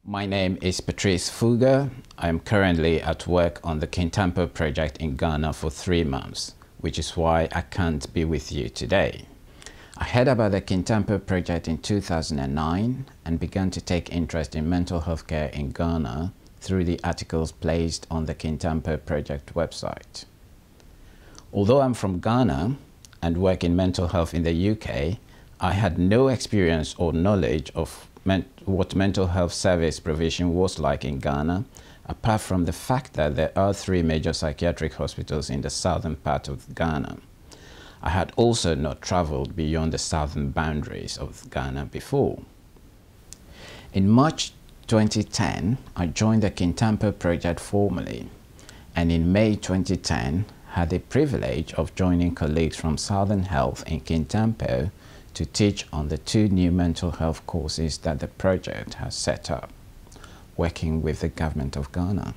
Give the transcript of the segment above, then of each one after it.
My name is Patrice Fugah. I am currently at work on the Kintampo project in Ghana for 3 months, which is why I can't be with you today. I heard about the Kintampo project in 2009 and began to take interest in mental health care in Ghana through the articles placed on the Kintampo project website. Although I'm from Ghana and work in mental health in the UK, I had no experience or knowledge of what mental health service provision was like in Ghana, apart from the fact that there are 3 major psychiatric hospitals in the southern part of Ghana. I had also not traveled beyond the southern boundaries of Ghana before. In March 2010, I joined the Kintampo project formally, and in May 2010, had the privilege of joining colleagues from Southern Health in Kintampo to teach on the 2 new mental health courses that the project has set up, working with the government of Ghana.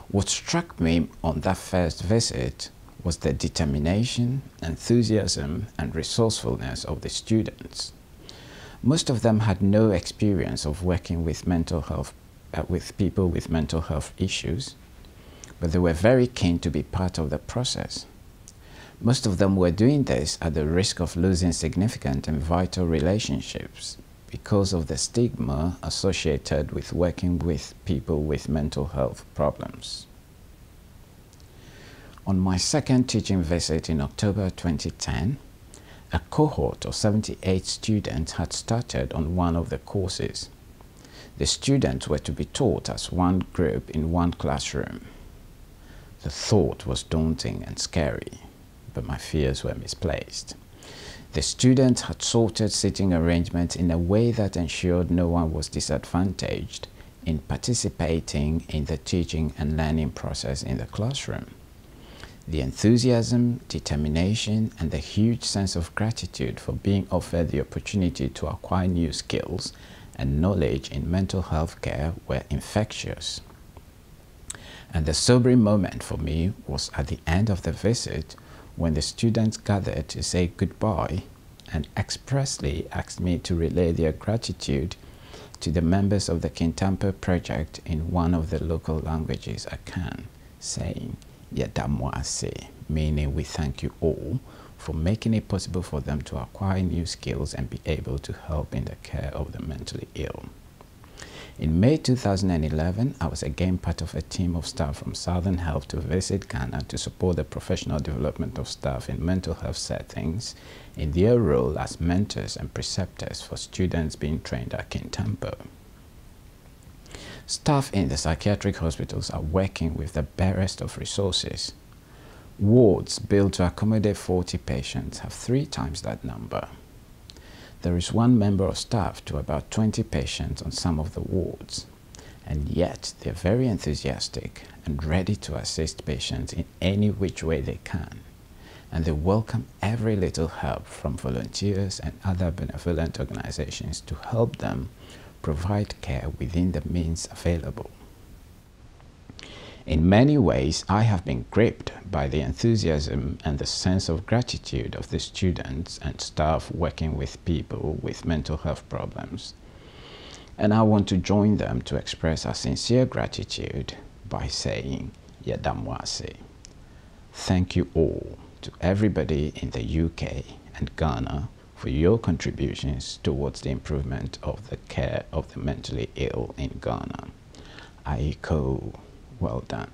What struck me on that first visit was the determination, enthusiasm, and resourcefulness of the students. Most of them had no experience of working with mental health, with people with mental health issues, but they were very keen to be part of the process. Most of them were doing this at the risk of losing significant and vital relationships because of the stigma associated with working with people with mental health problems. On my second teaching visit in October 2010, a cohort of 78 students had started on one of the courses. The students were to be taught as one group in one classroom. The thought was daunting and scary, but my fears were misplaced. The students had sorted seating arrangements in a way that ensured no one was disadvantaged in participating in the teaching and learning process in the classroom. The enthusiasm, determination, and the huge sense of gratitude for being offered the opportunity to acquire new skills and knowledge in mental health care were infectious. And the sobering moment for me was at the end of the visit when the students gathered to say goodbye and expressly asked me to relay their gratitude to the members of the Kintampo project in one of the local languages I can, saying, "Yadamu ase," meaning we thank you all for making it possible for them to acquire new skills and be able to help in the care of the mentally ill. In May 2011, I was again part of a team of staff from Southern Health to visit Ghana to support the professional development of staff in mental health settings in their role as mentors and preceptors for students being trained at Kintampo. Staff in the psychiatric hospitals are working with the barest of resources. Wards built to accommodate 40 patients have 3 times that number. There is 1 member of staff to about 20 patients on some of the wards, and yet they're very enthusiastic and ready to assist patients in any which way they can, and they welcome every little help from volunteers and other benevolent organizations to help them provide care within the means available. In many ways, I have been gripped by the enthusiasm and the sense of gratitude of the students and staff working with people with mental health problems. And I want to join them to express our sincere gratitude by saying, "Yadamu ase." Thank you all to everybody in the UK and Ghana for your contributions towards the improvement of the care of the mentally ill in Ghana. I echo, well done.